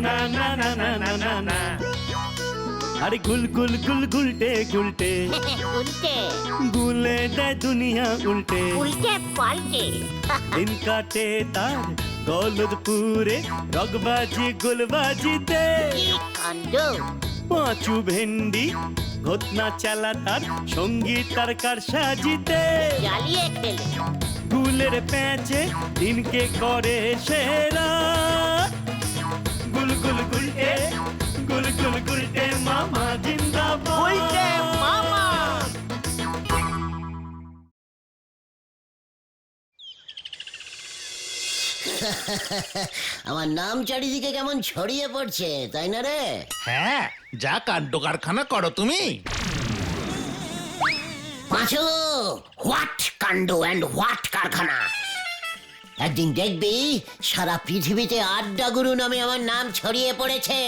না না না না না না না। আরে গুল গুল গুল গুলটে গুলটে উল্টে গুলে দেয় দুনিয়া উল্টে। উল্টে পাল্টে দিন কাটে তার গলদপুরে রগবাজি গুলবাজিতে। কি কাণ্ড! পাঁচু ভেন্ডি ঘটনা চালা তার সঙ্গীত তার কার সাজিতে। জ্বালিয়ে খেলে গুলের প্যাচে দিনকে করে সেরা। গুল গুল গুলটে গুল গুল গুলটে মামা জিন্দাবাদ। উল্টে মামা। আমার নাম চারিদিকে কেমন ছড়িয়ে পড়ছে, তাই না রে? হ্যাঁ, যা কাণ্ড কারখানা করো তুমি। পাঁচু, হোয়াট কাণ্ড অ্যান্ড হোয়াট কারখানা! একদিন দেখবি সারা পৃথিবীতে আড্ডা গুরু নামে আমার নাম ছড়িয়ে পড়েছে,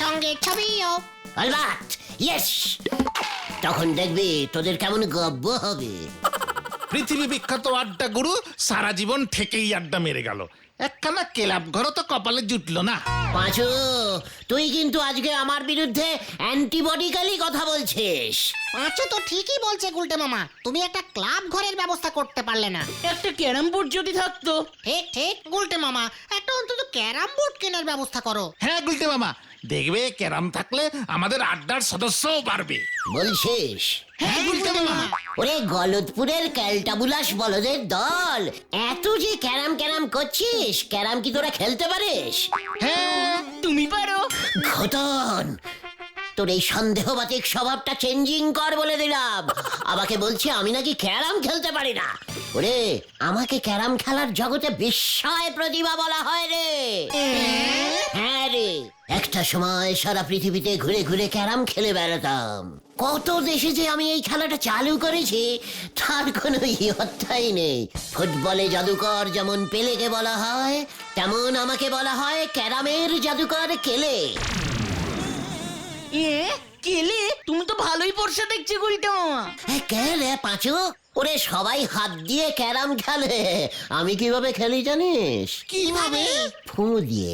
সঙ্গে ছবিও। অলবাট ইয়েস। তখন দেখবি তোদের কেমন গব্ব হবে। পৃথিবী বিখ্যাত আড্ডা গুরু সারা জীবন থেকেই আড্ডা মেরে গেল, একখানা ক্লাব ঘর তো কপালে জুটলো না। পাঁচু, তুই কিন্তু আজকে আমার বিরুদ্ধে অ্যান্টিবডিক্যালি কথা বলছিস। পাঁচু তো ঠিকই বলছে গুলটে মামা, তুমি একটা ক্লাব ঘরের ব্যবস্থা করতে পারলে না। একটা ক্যারাম বোর্ড যদি থাকতো। ঠিক ঠিক গুলটে মামা, একটা অন্তত ক্যারাম বোর্ড কেনার ব্যবস্থা করো। হ্যাঁ গুলটে মামা, দেখবে ক্যারাম থাকলে আমাদের আড্ডার সদস্যও বাড়বে। বলছিস? হ্যাঁ গুলটে মামা। ওরে গলদপুরের ক্যালটাবুলাস বলদের দল, এত যে ক্যারাম ক্যারাম করছিস, ক্যারাম কি তোরা খেলতে পারিস? হ্যাঁ, তুমি পারো। ঘটন, তোর এই সন্দেহবাতিক স্বভাবটা চেঞ্জিং কর বলে দিলাম। আমাকে বলছে আমি নাকি ক্যারাম খেলতে পারি না। ওরে, আমাকে ক্যারাম খেলার জগতে বিস্ময় প্রতিভা বলা হয় রে। হ্যাঁ রে, একটা সময় সারা পৃথিবীতে ঘুরে ঘুরে ক্যারাম খেলে বেড়াতাম। কত দেশে যে আমি এই খেলাটা চালু করেছি তার কোনো ইয়ত্তাই নেই। ফুটবলে জাদুকর যেমন পেলেকে বলা হয়, তেমন আমাকে বলা হয় ক্যারামের জাদুকর কেলে। এ কেলে, তুমি তো ভালোই পড়ছে দেখছি গুলটে মামা। কে রে পাঁচু? ওরে সবাই হাত দিয়ে ক্যারাম খেলে, আমি কিভাবে খেলি জানিস? কিভাবে? ফু দিয়ে।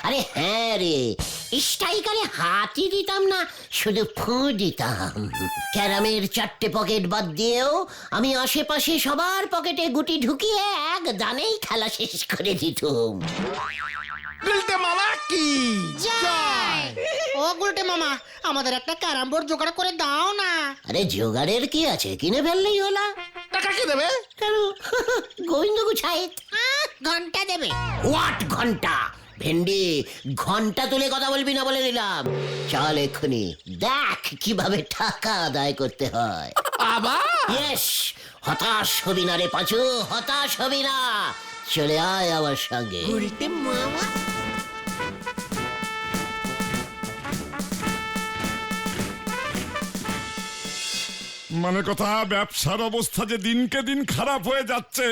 আরে হ্যাঁ রে, স্ট্রাইকারে হাতই দিতাম না, শুধু ফু দিতাম। ক্যারামের 4টে পকেট বাদ দিয়েও আমি আশেপাশে সবার পকেটে গুটি ঢুকিয়ে এক দানেই খেলা শেষ করে দিতাম। গুলটে মামা কি জয়! ও গুলটে মামা, আমাদের একটা ক্যারাম বোর্ড জোগাড় করে দাও না। আরে জোগাড়ের কি আছে, কিনে ফেললেই হলো। টাকা কি দেবে? কেন? গোবিন্দ গুছাইত। ঘন্টা দেবে। হোয়াট ঘন্টা? ভেন্ডি, ঘন্টা তুলে কথা বলবি না বলে দিলাম। চল এক্ষুনি দেখ কিভাবে টাকা আদায় করতে হয়। আবার ইয়েস, হতাশ হবি না রে পাঁচু, হতাশ হবি না। চলে আয় আমার সঙ্গে। গুলটে মামা। মানে কথা, ব্যবসার অবস্থা যে দিনকে দিন খারাপ হয়ে যাচ্ছে।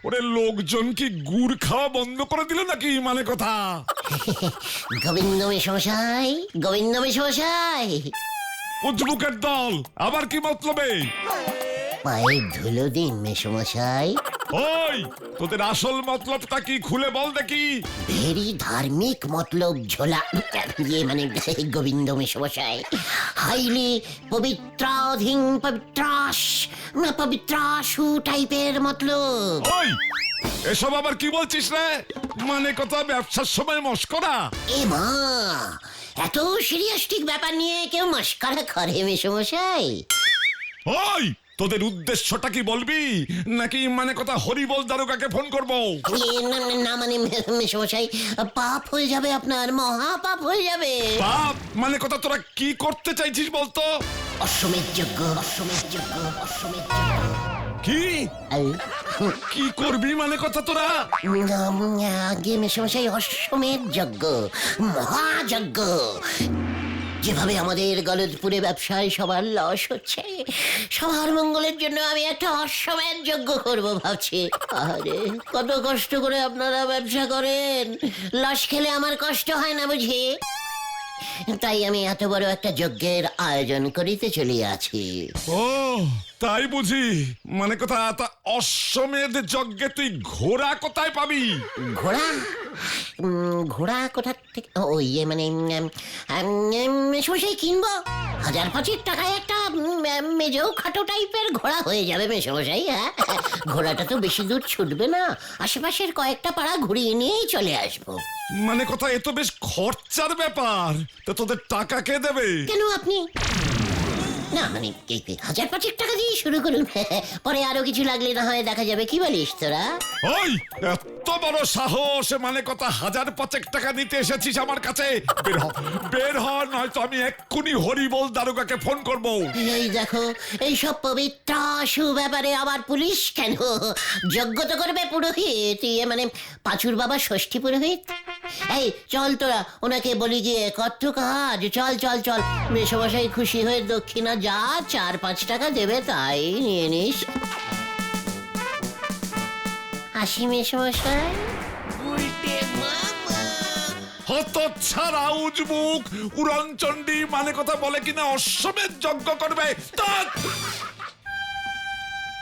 ওরে লোকজন কি গুড় খাওয়া বন্ধ করে দিল নাকি? মানে কথা, গোবিন্দ মেশমশাই, গোবিন্দ মেশমশাই। উজবুকের দল আবার কি মতলবে? পায়ে ধুলো দিন মেশমশাই। ওই, তোদের আসল মতলবটা কি খুলে বল দেখি। ভেরি ধার্মিক মতলব ঝোলা, ইয়ে মানে গোবিন্দ মেশমশাই। হাইলি পবিত্রাধীন পবিত্রাস, পবিত্রাসু টাইপের মতলব। ওই, এসব আবার কি বলছিস রে? মানে কথা, ব্যবসার সময় মস্করা? এ মা, এত সিরিয়াসটিক ব্যাপার নিয়ে কেউ মস্করা করে মেশমশাই? ওই, তোদের উদ্দেশ্যটা কি বলবি নাকি মানে কথা হরিবল দারোগাকে ফোন করবো? না মানে মেশমশাই, পাপ হয়ে যাবে, আপনার মহা পাপ হয়ে যাবে। বাপ, মানে কথা তোরা কি করতে চাইছিস বলতো? অশ্বমেধ যজ্ঞ, অশ্বমেধ যজ্ঞ, অশ্বমেধ যজ্ঞ। কি কি করবি মানে কথা তোরা? আগে মেশমশাই, অশ্বমেধ যজ্ঞ, মহাযজ্ঞ। যেভাবে আমাদের গলদপুরে ব্যবসায় সবার লস হচ্ছে, সবার মঙ্গলের জন্য আমি একটা অশ্বমেধ যজ্ঞ করব ভাবছি। আরে কত কষ্ট করে আপনারা ব্যবসা করেন, লস খেলে আমার কষ্ট হয় না বুঝি? তাই আমি এত বড় একটা যজ্ঞের আয়োজন করিতে চলিয়াছি। ও তাই বুঝি, মানে কথা তা অশ্বমেধ যজ্ঞে তুই ঘোড়া কোথায় পাবি? ঘোড়া? ঘোড়া কোথা থেকে? ও ইয়ে মানে মেশমশাই কিনবো। 1000-5 টাকায় একটা মেজো খাটো টাইপের ঘোড়া হয়ে যাবে মেশমশাই। হ্যাঁ, ঘোড়াটা তো বেশি দূর ছুটবে না, আশেপাশের কয়েকটা পাড়া ঘুরিয়ে নিয়েই চলে আসবো। মানে কথা এ তো বেশ খরচার ব্যাপার, তো তোদের টাকা কে দেবে? কেন আপনি? না মানে 1000-5 টাকা দিয়ে শুরু করুন, পরে আরো কিছু লাগলে না হয় দেখা যাবে। কি বলিস তোরা? ওই এত বড় সাহস, মানে কথা 1000-5 টাকা দিতে এসেছিস আমার কাছে? বের হ নয়তো আমি এক্ষুনি হরিবোল দারোগাকে ফোন করব। এই দেখো, এই সব পবিত্র ব্যাপারে আবার পুলিশ কেন? যজ্ঞ তো করবে পুরোহিত, ইয়ে মানে পাঁচুর বাবা ষষ্ঠী পুরোহিত। এই চল তোরা ওনাকে বলি গিয়ে, কত কাজ। চল চল চল, মেসমশাই খুশি হয়ে দক্ষিণা যা 4-5 টাকা দেবে তাই নিয়ে নিস। আসি মেসমশাই। হত ছাড়া উজবুক উড়নচণ্ডী মানে কথা বলে কিনা অশ্বমেধ যজ্ঞ করবে। তা-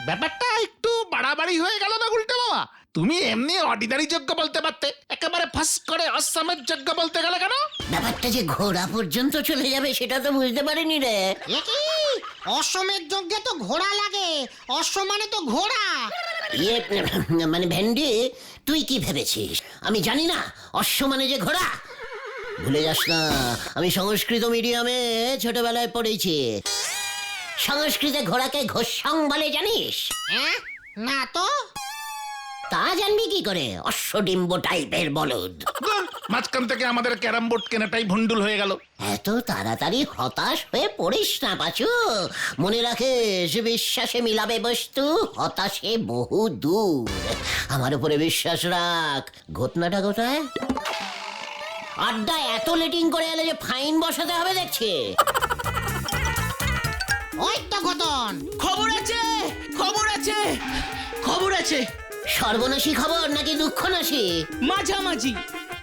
ব্যাপারটা একটু বাড়াবাড়ি হয়ে গেল না গুলটে মামা? তুমি এমনি অর্ডিনারি যজ্ঞ বলতে পারতে, একেবারে ফাঁস করে অশ্বমেধ যজ্ঞ বলতে গেলে কেন? ব্যাপারটা যে ঘোড়া পর্যন্ত চলে যাবে সেটা তো বুঝতে পারিনি রে। এ কি? অশ্বমেধ যজ্ঞে তো ঘোড়া লাগে, অশ্ব মানে তো ঘোড়া। ইয়ে মানে ভেন্ডি, তুই কি ভেবেছিস আমি জানি না অশ্ব মানে যে ঘোড়া? ভুলে যাস না, আমি সংস্কৃত মিডিয়ামে ছোটবেলায় পড়েছি। সংস্কৃতে ঘোড়াকে ঘোষং বলে, জানিস? হ্যাঁ, না তো। তা জানবি কি করে? অশ্বডিম্ব টাইপের বলদ। ধুর, মাঝখান থেকে আমাদের ক্যারাম বোর্ড কেনাটাই ভন্ডুল হয়ে গেল। এত তাড়াতাড়ি হতাশ হয়ে পড়িস না পাচু। মনে রাখিস, বিশ্বাসে মিলাবে বস্তু, হতাশে বহু দূর। আমার উপরে বিশ্বাস রাখ। ঘটনাটা কোথায়? আড্ডা এত লেটিং করে এলে যে ফাইন বসাতে হবে দেখছি। ওই তো ঘটন। খবর আছে, খবর আছে, খবর আছে। সর্বনাশী খবর নাকি দুঃখনাশী? মাঝামাঝি।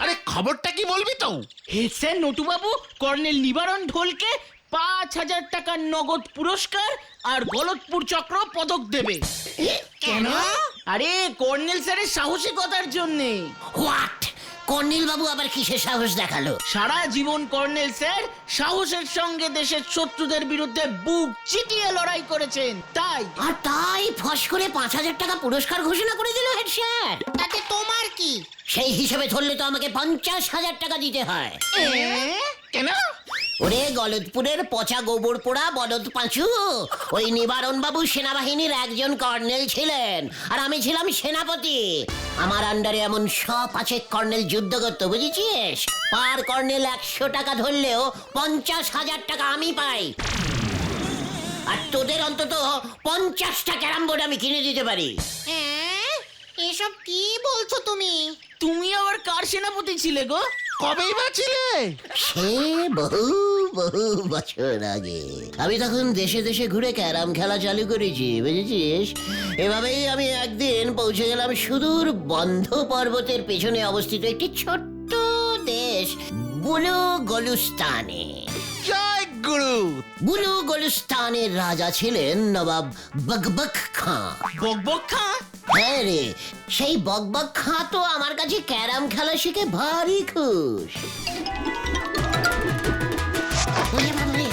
আরে খবরটা কি বলবি তো? হেড স্যার নটুবাবু কর্নেল নিবারণ ঢোলকে 5000 টাকার নগদ পুরস্কার আর গলতপুর চক্র পদক দেবে। কেন? আরে কর্নেল স্যারের সাহসিকতার জন্যে। হোয়াট? কর্নেল বাবু আবার কিসের সাহস দেখালো? সারা জীবন কর্নেল স্যার সাহসের সঙ্গে দেশের শত্রুদের বিরুদ্ধে বুক চিতিয়ে লড়াই করেছেন, তাই। আর তাই ফস করে 5000 টাকা পুরস্কার ঘোষণা করে দিল হেড স্যার। তাতে তোমার কি? সেই হিসেবে ধরলে তো আমাকে 50,000 টাকা দিতে হয়। কেন? ওরে গলতপুরের পচা গোবর পোড়া বলদ পাঁচু, ওই নিবারণ বাবু সেনাবাহিনীর একজন কর্নেল ছিলেন আর আমি ছিলাম সেনাপতি। আমার আন্ডারে এমন 105 কর্নেল যুদ্ধ করতে, বুঝেছিস? পার কর্নেল 100 টাকা ধরলেও 50,000 টাকা আমি পাই। আর তোদের অন্তত 50টা ক্যারাম বোর্ড আমি কিনে দিতে পারি। হ্যাঁ, এসব কি বলছো তুমি? তুমি আবার কার সেনাপতি ছিলে গো? কবেই বা ছিলে? সে বহু বহু বছর আগে। আমি তখন দেশে দেশে ঘুরে ক্যারাম খেলা চালু করেছি, বুঝেছিস? এভাবেই আমি একদিন পৌঁছে গেলাম সুদূর বন্ধ পর্বতের পেছনে অবস্থিত একটি ছোট্ট দেশ বুলু গলুস্তানে। জয় গুরু। বুলু গলুস্তানের রাজা ছিলেন নবাব বকবক খাঁ। বকবক খাঁ? হ্যাঁ রে, সেই বকবক খাঁ তো আমার কাছে ক্যারাম খেলা শিখে ভারী খুশ। ওরে বাবারে,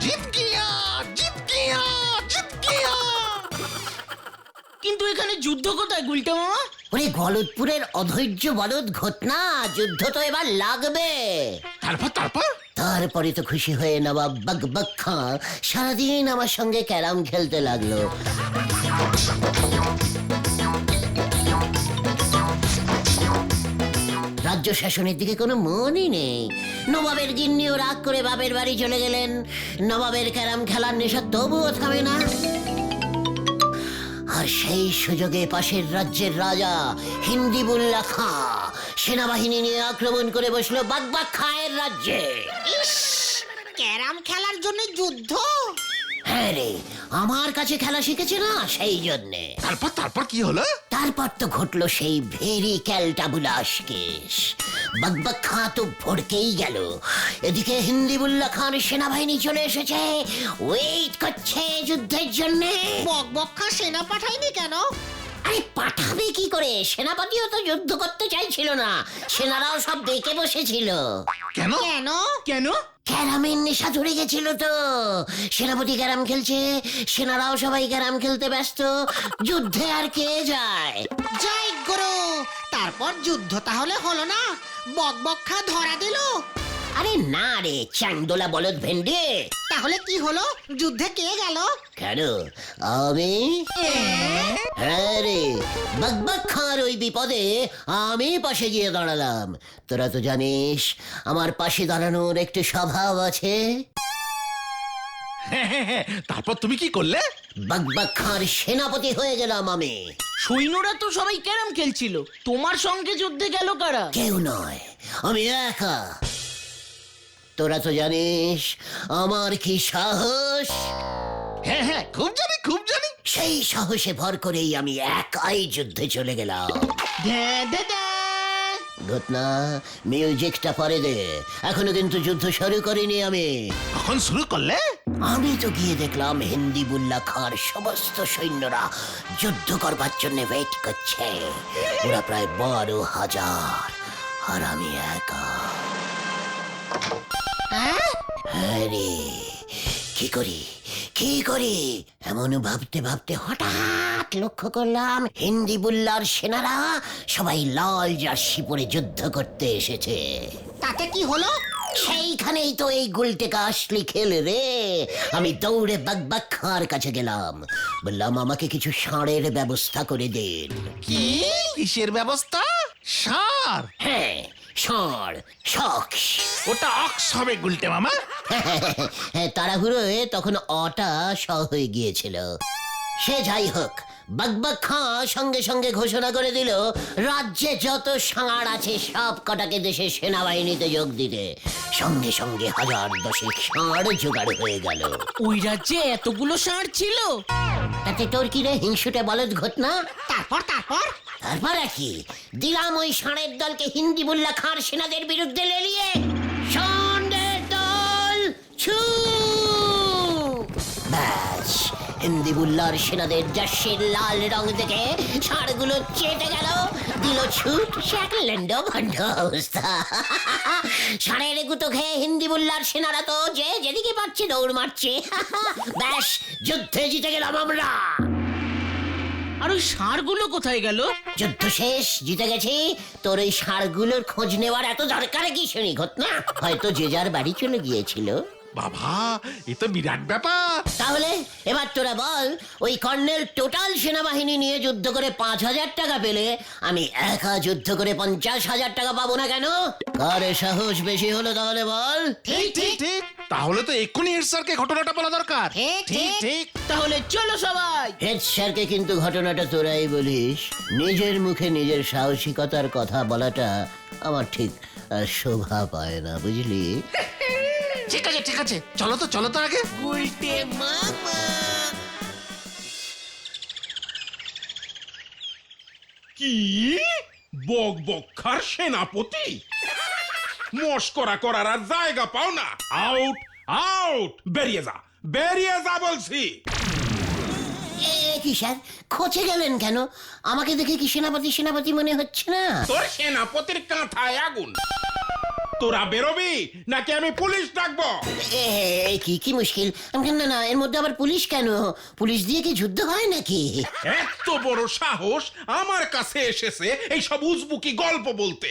জিত গিয়া, জিত গিয়া, জিত গিয়া। কিন্তু এখানে যুদ্ধ কোথায় গুলটে মামা? ওরে গলতপুরের অধৈর্য বলদ ঘটনা, যুদ্ধ তো এবার লাগবে। তারপর তারপরে তো খুশি হয়ে নবাব বকবক খাঁ সারাদিন আমার সঙ্গে ক্যারাম খেলতে লাগলো। রাজ্য শাসনের দিকে কোনো মনই নেই। নবাবের গিন্নিও রাগ করে বাপের বাড়ি চলে গেলেন। নবাবের ক্যারাম খেলার নেশা তবুও থামে না। আর সেই সুযোগে পাশের রাজ্যের রাজা হিন্দিবুল্লাহ খাঁ সেনাবাহিনী নিয়ে আক্রমণ করে বসলো বকবক খাঁয়ের রাজ্যে। ইস, ক্যারাম খেলার জন্য যুদ্ধ? হ্যাঁ রে, আমার কাছে খেলা শিখেছে না, সেই জন্যে। তারপর তারপর কি হলো? তারপর তো ঘটলো সেই ভেরি ক্যালটাবুলাস কেস। বকবক খাঁ তো ভড়কেই গেল। এদিকে হিন্দিবুল্লাহ খান সেনাবাহিনী চলে এসেছে, ওয়েট করছে যুদ্ধের জন্যে। বকবক্ষা সেনা পাঠায়নি কেন? আরে পাঠাবে কি করে? সেনাপতিও তো যুদ্ধ করতে চাইছিল না, সেনারাও সব দেখে বসেছিল। কেন? কেন? কেন? ক্যারামের নেশা ধরে গেছিল তো। সেনাপতি ক্যারাম খেলছে, সেনারাও সবাই ক্যারাম খেলতে ব্যস্ত, যুদ্ধে আর কে যায়? জয় গুরু। তারপর যুদ্ধ তাহলে হলো না, বকবক্ষা ধরা দিল। আরে না রে চাংদোলা বলদ ভেন্ডে। তাহলে কি হলো? যুদ্ধে কে গেল? কেন আমি? হ্যাঁ রে, বকবক খাঁর ওই বিপদে আমি পাশে গিয়ে দাঁড়ালাম। তোরা তো জানিস আমার পাশে দাঁড়ানোর একটু স্বভাব আছে। তারপর তুমি কি করলে? বকবক খাঁর সেনাপতি হয়ে গেলাম আমি। সৈন্যরা তো সবাই ক্যারাম খেলছিল, তোমার সঙ্গে যুদ্ধে গেল কারা? কেউ নয়, আমি একা। তোরা তো জানিস আমার কি সাহস। হ্যাঁ হ্যাঁ, খুব জানি খুব জানি। সেই সাহসে ভর করেই আমি একাই যুদ্ধে চলে গেলাম। ঘটনা, মিউজিকটা পরে দে, এখনো কিন্তু যুদ্ধ শুরু করিনি আমি। কখন শুরু করলে? আমি তো গিয়ে দেখলাম হিন্দিবুল্লাহ খাঁর সমস্ত সৈন্যরা যুদ্ধ করবার জন্য ওয়েট করছে। ওরা প্রায় 12,000 আর আমি একা। হ্যাঁ রে, কি করি কি করি এমন ভাবতে ভাবতে হঠাৎ লক্ষ্য করলাম হিন্দিবুল্লাহর সেনারা সবাই লাল জার্সি পরে যুদ্ধ করতে এসেছে। তাতে কি হলো? সেইখানেই তো এই গুলটেকা আসলি খেল রে। আমি দৌড়ে বকবক খাঁর কাছে গেলাম, বললাম আমাকে কিছু ষাঁড়ের ব্যবস্থা করে দিন। কি? কিসের ব্যবস্থা? সার? হ্যাঁ, ষাঁড়, শক্স। ওটা অক্স হবে গুলটে মামা। তাড়াহুড়োয় তখন অটা স হয়ে গিয়েছিল। সে যাই হোক, বকবক খাঁ সঙ্গে সঙ্গে ঘোষণা করে দিল রাজ্যে যত ষাঁড় আছে সব কটাকে দেশের সেনাবাহিনীতে যোগ দিতে। সঙ্গে সঙ্গে 1010 ষাঁড় জোগাড় হয়ে গেল। ওই রাজ্যে এতগুলো ষাঁড় ছিল? তাতে তোর কি রে হিংসুটে বলদ ঘটনা? তারপর তারপর তারপর কি দিলাম ওই ষাঁড়ের দলকে হিন্দিবুল্লাহ খাঁর সেনাদের বিরুদ্ধে লেলিয়ে। ষাঁড়ের দল ছু! ব্যাস, হিন্দিবুল্লাহর সেনাদের জার্সির লাল রং দেখে ষাঁড়গুলো চেটে গেল, দিল ছুট, শ্যাকল্যান্ড ভণ্ড অবস্থা। ষাঁড়ের গুতো খেয়ে হিন্দিবুল্লাহর সেনারা তো যে যেদিকে পাচ্ছে দৌড় মারছে। ব্যাস, যুদ্ধে জিতে গেলাম আমরা। আর ওই ষাঁড়গুলো কোথায় গেল? যুদ্ধ শেষ, জিতে গেছি। তোর ওই ষাঁড়গুলোর খোঁজ নেওয়ার এত দরকার কি শুনি ঘটনা? হয়তো যে যার বাড়ি চলে গিয়েছিল। বাবা, এ তো বিরাট ব্যাপার। তাহলে এবার তোরা বল, ওই কর্নেল টোটাল সেনাবাহিনী নিয়ে যুদ্ধ করে 5,000 টাকা পেলে আমি একা যুদ্ধ করে 50,000 টাকা পাবো না কেন? কারে সাহস বেশি হলো তাহলে বল? ঠিক ঠিক ঠিক। তাহলে তো এক্ষুনি হেড স্যারকে ঘটনাটা বলা দরকার। ঠিক, ঠিক ঠিক। ঠিক। তাহলে চলো সবাই। হেড স্যারকে কিন্তু ঘটনাটা তোরাই বলিস। নিজের মুখে নিজের সাহসিকতার কথা বলাটা আমার ঠিক শোভা পায় না, বুঝলি? ঠিক আছে ঠিক আছে, চলো তো আগে। উল্টে মামা। কি বকবক্ষার সেনাপতি? মস্করা করার আর জায়গা পাও না। আউট আউট, বেরিয়ে যা বলছি। কি স্যার, খোঁচে গেলেন কেন? আমাকে দেখে কি সেনাপতি সেনাপতি মনে হচ্ছে না? তোর সেনাপতির কাঁথায় আগুন। তোরা বেরোবি নাকি আমি পুলিশ ডাকবো? কি মুশকিল। না না, এর মধ্যে আবার পুলিশ কেন? পুলিশ দিয়ে কি যুদ্ধ হয় নাকি? এত বড় সাহস আমার কাছে এসেছে এই সব উজবুকি গল্প বলতে।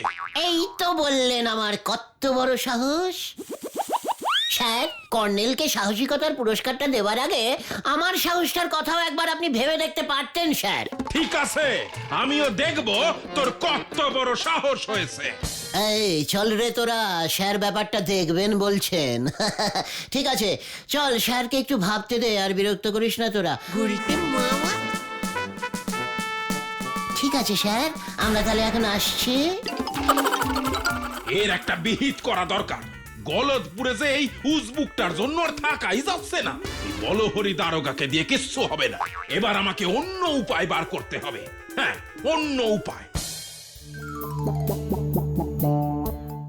এই তো বললেন আমার কত বড় সাহস। স্যার, কর্নেলকে সাহসিকতার পুরস্কারটা দেওয়ার আগে আমার সাহসটার কথাও একবার আপনি ভেবে দেখতে পারতেন স্যার। ঠিক আছে, আমিও দেখবো তোর কত বড় সাহস হয়েছে। এই চল রে তোরা, স্যার ব্যাপারটা দেখবেন বলছেন। ঠিক আছে চল, স্যারকে একটু ভাবতে দে, আর বিরক্ত করিস না তোরা। ঠিক আছে স্যার, আমরা তাহলে এখন আসছি। এর একটা বিহিত করা দরকার। গলদপুরে যে এই উজবুকটার জন্য আর থাকাই যাচ্ছে না। এই বলহরি দারোগাকে দিয়ে কিচ্ছু হবে না। এবার আমাকে অন্য উপায় বার করতে হবে। হ্যাঁ, অন্য উপায়।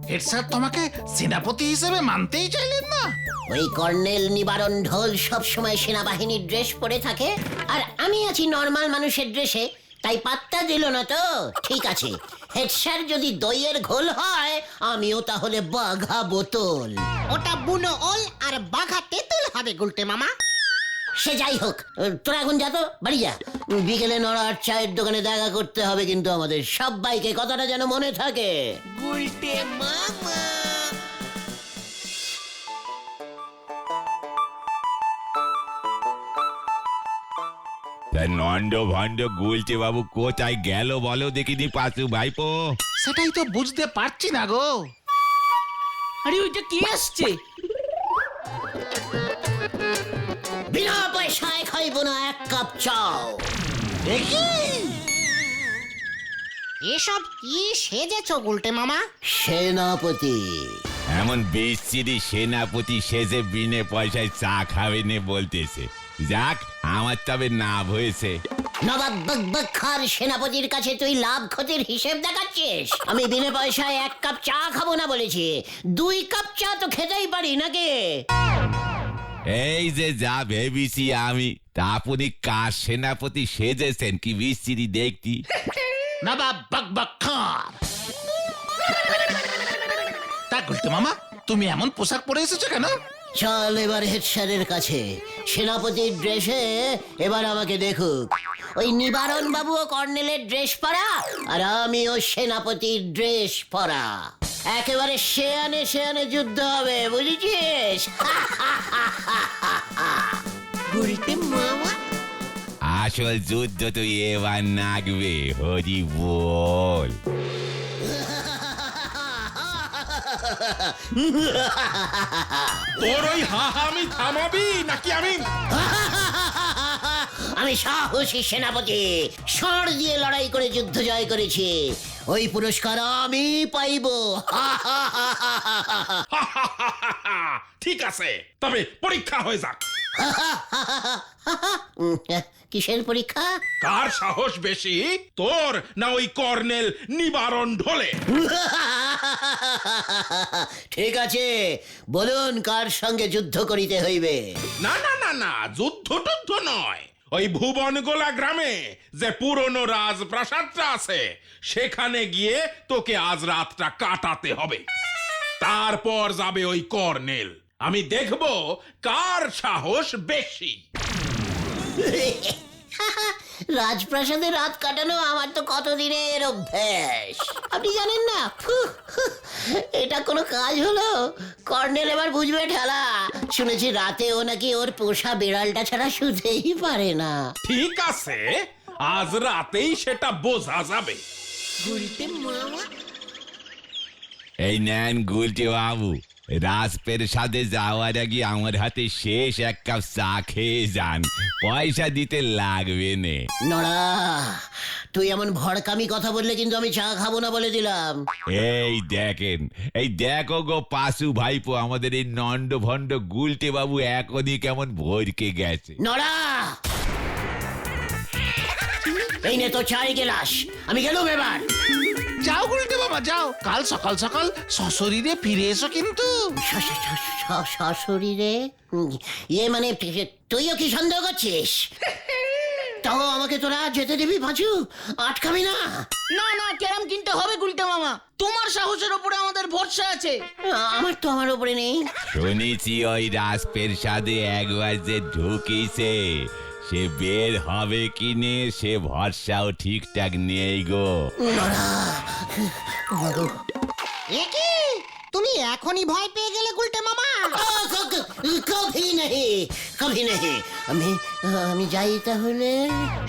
হেড স্যার তোমাকে সেনাপতি হিসেবে মানতেই চাইলেন না? ওই কর্নেল নিবারণ ঢোল সব সময় সেনাবাহিনীর ড্রেস পরে থাকে, আর আমি আছি নর্মাল মানুষের ড্রেসে, তাই পাত্তা দিল না তো। ঠিক আছে, হেড স্যার যদি দইয়ের ঘোল হয়, আমিও তাহলে বাঘা বোতল। ওটা বুনো ওল আর বাঘা তেঁতুল হবে গুলটে মামা। সে যাই হোক, তোরা এখন যা তো, বাড়ি যা। বিকেলে নড়ার চায়ের দোকানে দেখা করতে হবে কিন্তু আমাদের সবাইকে, কথাটা যেন মনে থাকে। নন্দ ভন্ড গুলছে বাবু কোথায় গেল বলো দেখিনি পাশু ভাইপো। সেটাই তো বুঝতে পারছি না গো। আরে ওইটা কে আসছে? বিনা পয়সায় খাইব না এক কাপ চাও। এসব কি সেজেছ গুলটে মামা? সেনাপতি। এমন বিশ্রী সেনাপতি সেজে বিনে পয়সায় চা খাবে নে বলতেছে। যাক, আমার তবে লাভ হয়েছে। নবাব বকবক খার সেনাপতির কাছে তুই লাভ ক্ষতির হিসেব দেখাচ্ছিস? আমি বিনা পয়সায় এক কাপ চা খাবো না বলেছি, 2 কাপ চা তো খেতেই পারি নাকি? এই যে যা ভেবেছি আমি, তা আপনি কার সেনাপতি সেজেছেন কি বিশ্রী দেখতি। নবাব বকবক খান। তা গুলটে মামা, তুমি এমন পোশাক পরে এসেছো কেন? চল এবার হেড স্যারের কাছে, সেনাপতির ড্রেসে এবার আমাকে দেখুক। ওই নিবারণ বাবুও কর্নেলের ড্রেস পরা, আর আমিও সেনাপতির ড্রেস পরা। একেবারে শেয়ানে শেয়ানে যুদ্ধ হবে, বুঝেছিস? আসল যুদ্ধ তো এবার নাগবে, হরি বল। তোর ওই হাহামি থামাবি নাকি আমি? আমি সাহসী সেনাপতি, ষাঁড় দিয়ে লড়াই করে যুদ্ধ জয় করেছি, ওই পুরস্কার আমি পাইবো। ঠিক আছে, তবে পরীক্ষা হয়ে যাক। কিসের পরীক্ষা? কার সাহস বেশি, তোর না ওই কর্নেল নিবারণ ঢোলে? ঠিক আছে, বলুন কার সঙ্গে যুদ্ধ করিতে হইবে? না না না না, যুদ্ধ টুদ্ধ নয়। ওই ভুবনগোলা গ্রামে যে পুরনো রাজপ্রাসাদটা আছে, সেখানে গিয়ে তোকে আজ রাতটা কাটাতে হবে। তারপর যাবে ওই কর্নেল। আমি দেখব কার সাহস বেশি। রাজপ্রাসাদে রাত কাটানো আমার তো কতদিনের অভ্যাস, আপনি জানেন না। এটা কোনো কাজ হলো? কর্নেল এবার বুঝবে ঠেলা। শুনেছি রাতে ও নাকি ওর পোষা বিড়ালটা ছাড়া শুতেই পারে না। ঠিক আছে, আজ রাতেই সেটা বোঝা যাবে। এই নেন গুলটে বাবু, রাজপ্রাসাদে যাওয়ার আগে আমার হাতে শেষ এক কাপ চা খেয়ে যান, পয়সা দিতে লাগবে নে। নড়া, তুই এমন ভড়কামি কথা বললে কিন্তু আমি চা খাবো না বলে দিলাম। এই দেখেন, এই দেখো গো পাশু ভাইপো, আমাদের এই নন্ড ভন্ড গুলটে বাবু এখনই কেমন ভরকে গেছে। নড়া, এই নে তো চাই গেলাস, আমি গেলুম এবার। যাও গুলটে বাবা যাও, কাল সকাল সকাল সশরীরে ফিরে এসো কিন্তু। শাশুড়ি রে, ইয়ে মানে তুইও কি সন্দেহ করছিস? তাও আমাকে তোরা যেতে দিবি পাঁচু? আটকাবি না? না না, ক্যারাম কিনতে হবে গুলটে মামা, তোমার সাহসের উপরে আমাদের ভরসা আছে। আমার উপরে নেই। শুনেছি ওই রাজপ্রাসাদে একবার যে ঢুকিছে, সে বের হবে কি নে সে ভরসাও ঠিকঠাক নেই গো। একি তুমি এখনই ভয় পেয়ে গেলে গুলটে মামা? কভি নেই, কভি নেই। আমি যাই তাহলে।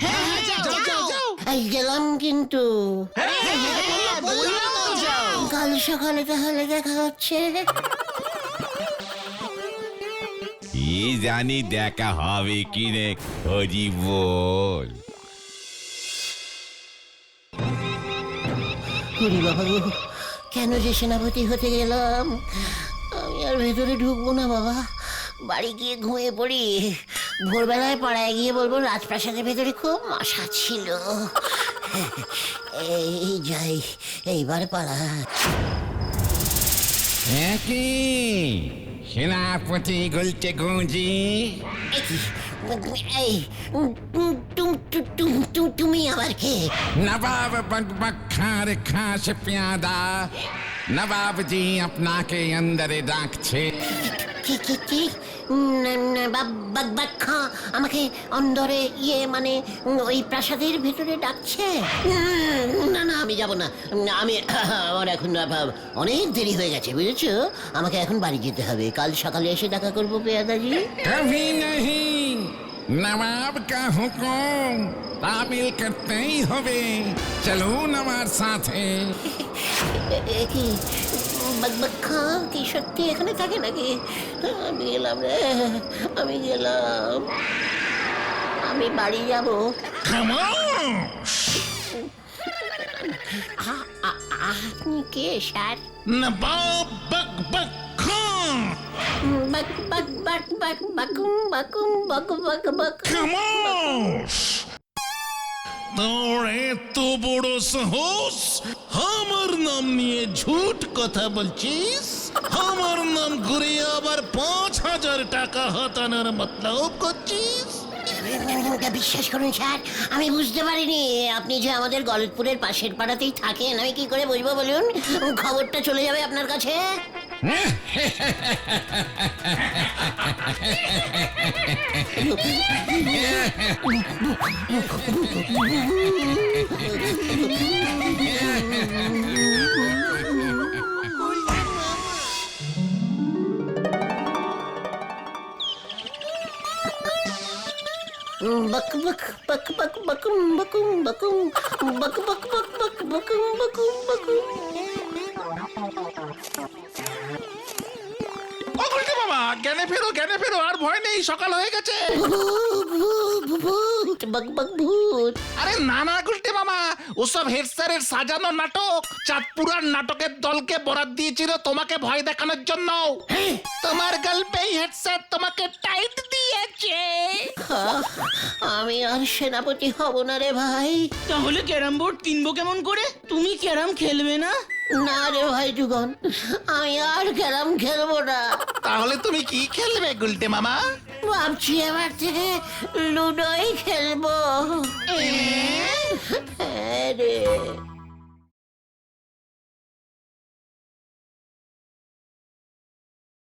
হ্যাঁ, যাও। এই গেলাম কিন্তু। বললাম তো যাও। কাল সকালে তাহলে দেখা হচ্ছে। কি জানি দেখা হবে কি রে, হরি বল। হরি বাবা গো, কেন যে সেনাপতি হতে গেলাম? আমি ভেতরে ঢুকবো না বাবা, বাড়ি গিয়ে ঘুমিয়ে পড়ি। ভোরবেলায় পাড়ায় গিয়ে বলবো রাজপ্রাসাদের ভেতরে খুব মশা ছিল। এই যাই, এইবার পাড়া। একই সেনাপতি গুলটে গুঁজি, এই তুমি আবার কে? নবাব বকবক খার খাস প্যাদা, নবাব জি আপনাকে অন্দরে ডাকছে। কি কি কি? বাক্খা আমাকে অন্দরে মানে ওই প্রাসাদের ভেতরে ডাকছে? না না, আমি যাব না। আমার এখন অনেক দেরি হয়ে গেছে, বুঝেছো? আমাকে এখন বাড়ি যেতে হবে। কাল সকালে এসে দেখা করবো পেয়াদাজি। কভি নহি, নবাব কা হুকুম তামিল করতেই হবে। চলুন আমার সাথে। কি বাক্খা কি সত্যি এখানে থাকে নাকি? আমি গেলাম রে, আমি গেলাম। আমি বাড়ি যাব। আপনি কে স্যার? নবাব বকবক খান। বাক বাক বাক বাক বাকুম বাকুম বাক বাক বাক। খামোশ! তোর এত বড় সাহস, আমার নাম নিয়ে ঝুট কথা বলছিস? আমার নাম ঘুরে আবার 5,000 টাকা হাতানোর মতলব করছিস? বিশ্বাস করুন স্যার, আমি বুঝতে পারিনি আপনি যে আমাদের গলতপুরের পাশের পাড়াতেই থাকেন। আমি কি করে বুঝবো বলুন? খবরটা চলে যাবে আপনার কাছে। বক বক বক বক বকুম বকুম বকুম বক বক বক বক বকুম বকুম বকুম। ও গুলটে মামা, জ্ঞানে ফেরো, আর ভয় নেই, সকাল হয়ে গেছে। ভূত বক বক ভূত। আরে না না গুলটে মামা, ওসব হেড স্যারের সাজানো নাটক। চাঁদপুরার নাটকের দলকে বরাদ দিয়েছিল তোমাকে ভয় দেখানোর জন্য। তোমার গল্পেই হেড স্যার তোমাকে টাইট দিয়েছে। আমি আর সেনাপতি হব না রে ভাই। তাহলে ক্যারাম বোর্ড কিনবো কেমন করে? তুমি ক্যারাম খেলবে না? না রে ভাই যুগন, আমি আর ক্যারাম খেলবো না। তাহলে তুমি কি খেলবে গুলটে মামা? ভাবছি এবার থেকে লুডোই খেলবো। হ্যাঁ রে।